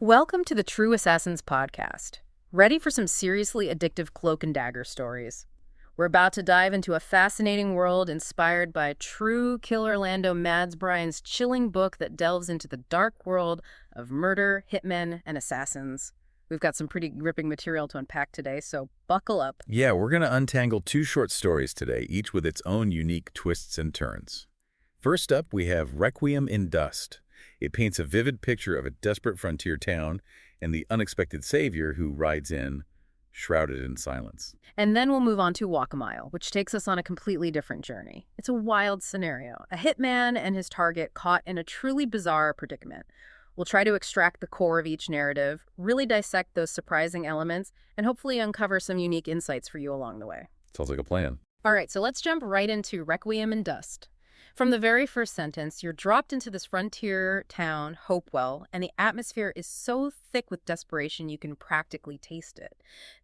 Welcome to the True Assassins podcast. Ready for some seriously addictive cloak and dagger stories? We're about to dive into a fascinating world inspired by true killer Orlando Madsbrine's chilling book that delves into the dark world of murder, hitmen, and assassins. We've got some pretty gripping material to unpack today, so buckle up. Yeah, we're going to untangle two short stories today, each with its own unique twists and turns. First up, we have Requiem in Dust. It paints a vivid picture of a desperate frontier town and the unexpected savior who rides in, shrouded in silence. And then we'll move on to Walk a Mile, which takes us on a completely different journey. It's a wild scenario. A hitman and his target caught in a truly bizarre predicament. We'll try to extract the core of each narrative, really dissect those surprising elements, and hopefully uncover some unique insights for you along the way. Sounds like a plan. All right, so let's jump right into Requiem in Dust. From the very first sentence, you're dropped into this frontier town, Hopewell, and the atmosphere is so thick with desperation you can practically taste it.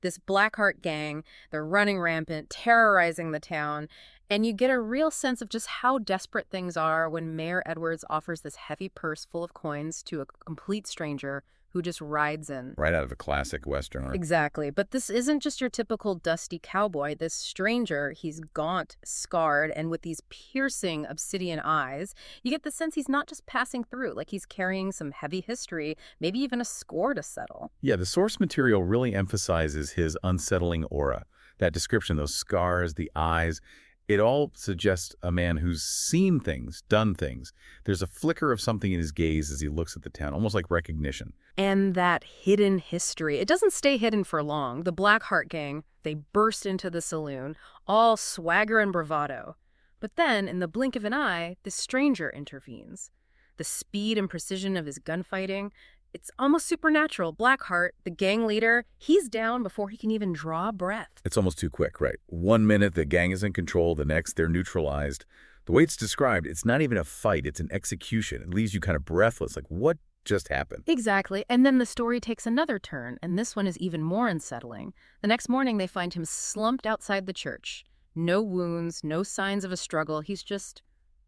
This Blackheart gang, they're running rampant, terrorizing the town, and you get a real sense of just how desperate things are when Mayor Edwards offers this heavy purse full of coins to a complete stranger who just rides in. Right out of a classic Westerner. Exactly. But this isn't just your typical dusty cowboy. This stranger, he's gaunt, scarred, and with these piercing obsidian eyes, you get the sense he's not just passing through, like he's carrying some heavy history, maybe even a score to settle. Yeah, the source material really emphasizes his unsettling aura. That description, those scars, the eyes, it all suggests a man who's seen things, done things. There's a flicker of something in his gaze as he looks at the town, almost like recognition. And that hidden history, it doesn't stay hidden for long. The Blackheart gang, they burst into the saloon, all swagger and bravado. But then, in the blink of an eye, the stranger intervenes. The speed and precision of his gunfighting, it's almost supernatural. Blackheart, the gang leader, he's down before he can even draw a breath. It's almost too quick, right? 1 minute, the gang is in control. The next, they're neutralized. The way it's described, it's not even a fight. It's an execution. It leaves you kind of breathless. Like, what just happened? Exactly. And then the story takes another turn, and this one is even more unsettling. The next morning, they find him slumped outside the church. No wounds, no signs of a struggle. He's just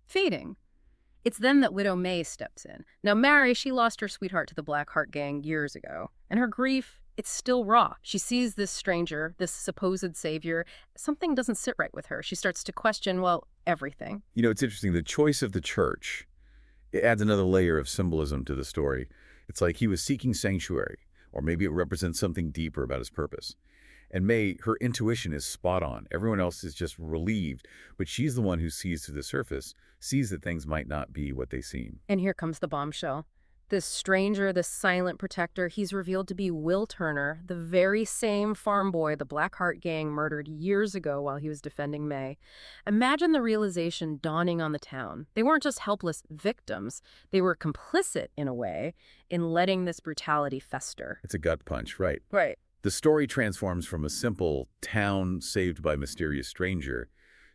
fading. It's then that Widow May steps in. Now, Mary, she lost her sweetheart to the Blackheart gang years ago, and her grief, it's still raw. She sees this stranger, this supposed savior. Something doesn't sit right with her. She starts to question, well, everything. You know, it's interesting. The choice of the church, it adds another layer of symbolism to the story. It's like he was seeking sanctuary, or maybe it represents something deeper about his purpose. And May, her intuition is spot on. Everyone else is just relieved, but she's the one who sees through the surface, sees that things might not be what they seem. And here comes the bombshell. This stranger, this silent protector, he's revealed to be Will Turner, the very same farm boy the Blackheart gang murdered years ago while he was defending May. Imagine the realization dawning on the town. They weren't just helpless victims. They were complicit, in a way, in letting this brutality fester. It's a gut punch, right? Right. The story transforms from a simple town saved by mysterious stranger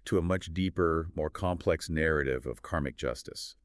to a much deeper, more complex narrative of karmic justice.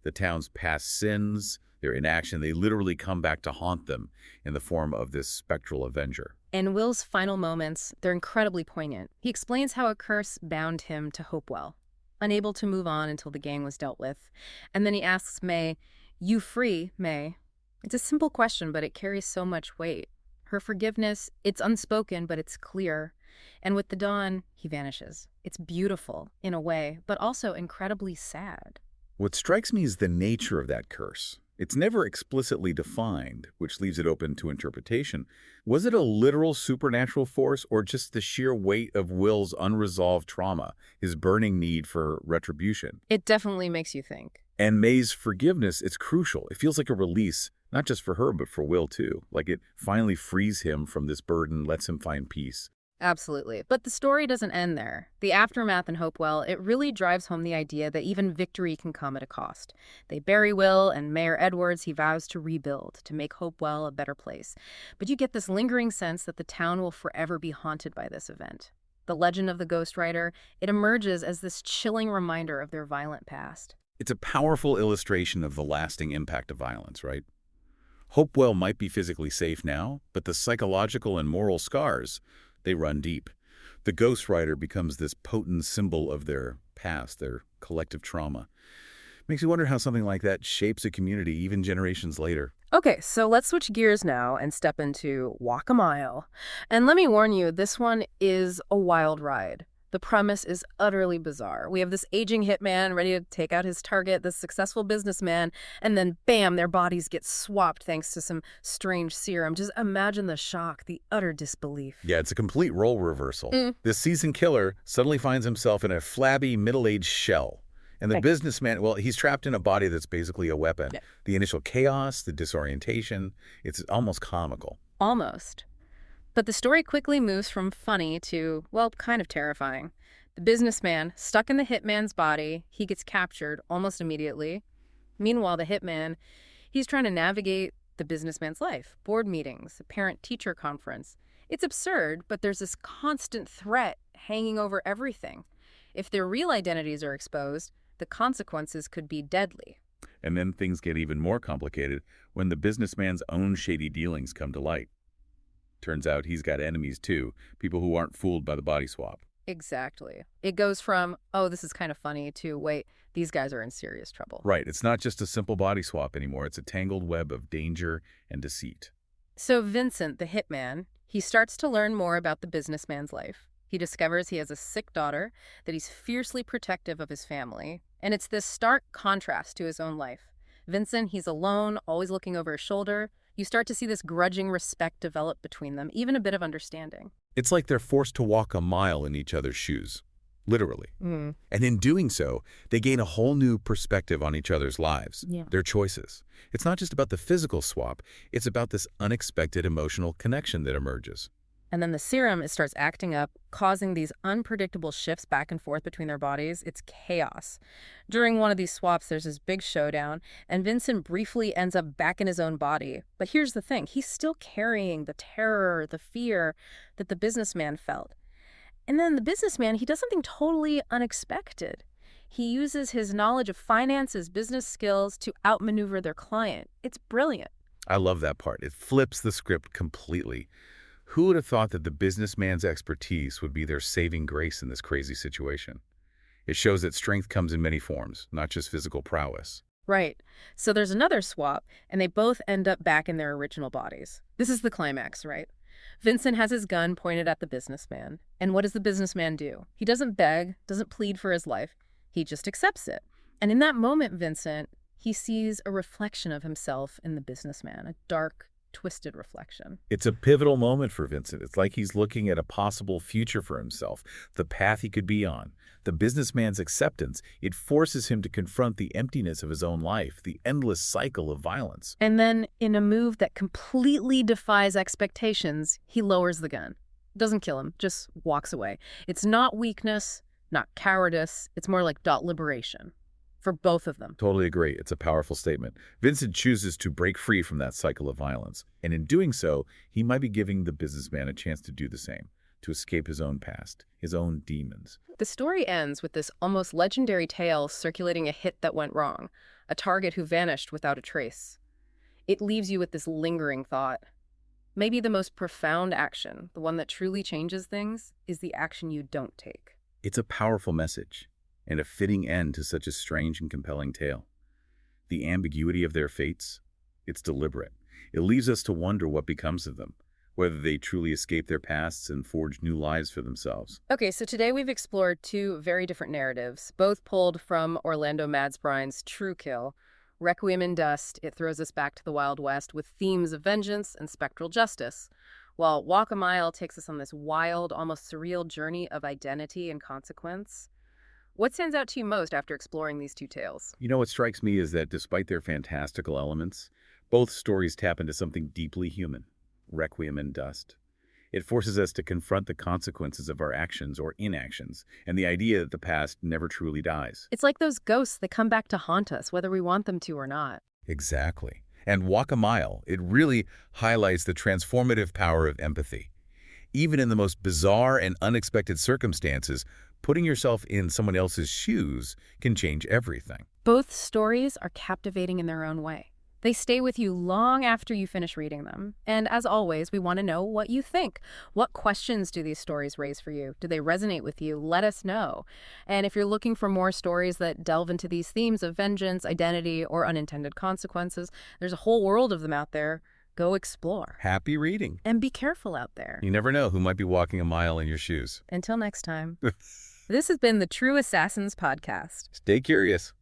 The town's past sins, their inaction, they literally come back to haunt them in the form of this spectral avenger. And Will's final moments, they're incredibly poignant. He explains how a curse bound him to Hopewell, unable to move on until the gang was dealt with. And then he asks May, "You free, May?" It's a simple question, but it carries so much weight. Her forgiveness, it's unspoken, but it's clear. And with the dawn, he vanishes. It's beautiful, in a way, but also incredibly sad. What strikes me is the nature of that curse. It's never explicitly defined, which leaves it open to interpretation. Was it a literal supernatural force or just the sheer weight of Will's unresolved trauma, his burning need for retribution? It definitely makes you think. And May's forgiveness, it's crucial. It feels like a release, not just for her, but for Will too. Like it finally frees him from this burden, lets him find peace. Absolutely. But the story doesn't end there. The aftermath in Hopewell, it really drives home the idea that even victory can come at a cost. They bury Will, and Mayor Edwards, he vows to rebuild, to make Hopewell a better place. But you get this lingering sense that the town will forever be haunted by this event. The legend of the Ghost Rider, it emerges as this chilling reminder of their violent past. It's a powerful illustration of the lasting impact of violence, right? Hopewell might be physically safe now, but the psychological and moral scars, they run deep. The Ghost Rider becomes this potent symbol of their past, their collective trauma. Makes you wonder how something like that shapes a community even generations later. Okay, so let's switch gears now and step into Walk a Mile. And let me warn you, this one is a wild ride. The premise is utterly bizarre. We have this aging hitman ready to take out his target, this successful businessman, and then bam, their bodies get swapped thanks to some strange serum. Just imagine the shock, the utter disbelief. Yeah, it's a complete role reversal. This seasoned killer suddenly finds himself in a flabby, middle-aged shell. And the businessman, well, he's trapped in a body that's basically a weapon. Yeah. The initial chaos, the disorientation, it's almost comical. Almost. But the story quickly moves from funny to, well, kind of terrifying. The businessman, stuck in the hitman's body, he gets captured almost immediately. Meanwhile, the hitman, he's trying to navigate the businessman's life, board meetings, a parent-teacher conference. It's absurd, but there's this constant threat hanging over everything. If their real identities are exposed, the consequences could be deadly. And then things get even more complicated when the businessman's own shady dealings come to light. Turns out he's got enemies too, people who aren't fooled by the body swap. Exactly. It goes from, oh, this is kind of funny, to, wait, these guys are in serious trouble. Right, it's not just a simple body swap anymore, it's a tangled web of danger and deceit. So Vincent, the hitman, he starts to learn more about the businessman's life. He discovers he has a sick daughter, that he's fiercely protective of his family, and it's this stark contrast to his own life. Vincent, he's alone, always looking over his shoulder. You start to see this grudging respect develop between them, even a bit of understanding. It's like they're forced to walk a mile in each other's shoes, literally. And in doing so, they gain a whole new perspective on each other's lives, their choices. It's not just about the physical swap, it's about this unexpected emotional connection that emerges. And then the serum, it starts acting up, causing these unpredictable shifts back and forth between their bodies. It's chaos. During one of these swaps, there's this big showdown, and Vincent briefly ends up back in his own body. But here's the thing. He's still carrying the terror, the fear that the businessman felt. And then the businessman, he does something totally unexpected. He uses his knowledge of finances, business skills to outmaneuver their client. It's brilliant. I love that part. It flips the script completely. Who would have thought that the businessman's expertise would be their saving grace in this crazy situation? It shows that strength comes in many forms, not just physical prowess. Right. So there's another swap, and they both end up back in their original bodies. This is the climax, right? Vincent has his gun pointed at the businessman. And what does the businessman do? He doesn't beg, doesn't plead for his life. He just accepts it. And in that moment, Vincent, he sees a reflection of himself in the businessman, a dark, twisted reflection. It's a pivotal moment for Vincent. It's like he's looking at a possible future for himself, the path he could be on. The businessman's acceptance, it forces him to confront the emptiness of his own life, the endless cycle of violence. And then, in a move that completely defies expectations, he lowers the gun. Doesn't kill him, just walks away. It's not weakness, not cowardice. It's more like liberation. For both of them. Totally agree. It's a powerful statement. Vincent chooses to break free from that cycle of violence. And in doing so, he might be giving the businessman a chance to do the same, to escape his own past, his own demons. The story ends with this almost legendary tale circulating a hit that went wrong, a target who vanished without a trace. It leaves you with this lingering thought. Maybe the most profound action, the one that truly changes things, is the action you don't take. It's a powerful message. And a fitting end to such a strange and compelling tale. The ambiguity of their fates, it's deliberate. It leaves us to wonder what becomes of them, whether they truly escape their pasts and forge new lives for themselves. Okay, so today we've explored two very different narratives, both pulled from Orlando Madsbrine's True Kill. Requiem in Dust, it throws us back to the Wild West with themes of vengeance and spectral justice, while Walk a Mile takes us on this wild, almost surreal journey of identity and consequence. What stands out to you most after exploring these two tales? You know, what strikes me is that despite their fantastical elements, both stories tap into something deeply human, Requiem in Dust. It forces us to confront the consequences of our actions or inactions, and the idea that the past never truly dies. It's like those ghosts that come back to haunt us, whether we want them to or not. Exactly. And Walk a Mile, it really highlights the transformative power of empathy. Even in the most bizarre and unexpected circumstances, putting yourself in someone else's shoes can change everything. Both stories are captivating in their own way. They stay with you long after you finish reading them. And as always, we want to know what you think. What questions do these stories raise for you? Do they resonate with you? Let us know. And if you're looking for more stories that delve into these themes of vengeance, identity, or unintended consequences, there's a whole world of them out there. Go explore. Happy reading. And be careful out there. You never know who might be walking a mile in your shoes. Until next time. This has been the True Assassins Podcast. Stay curious.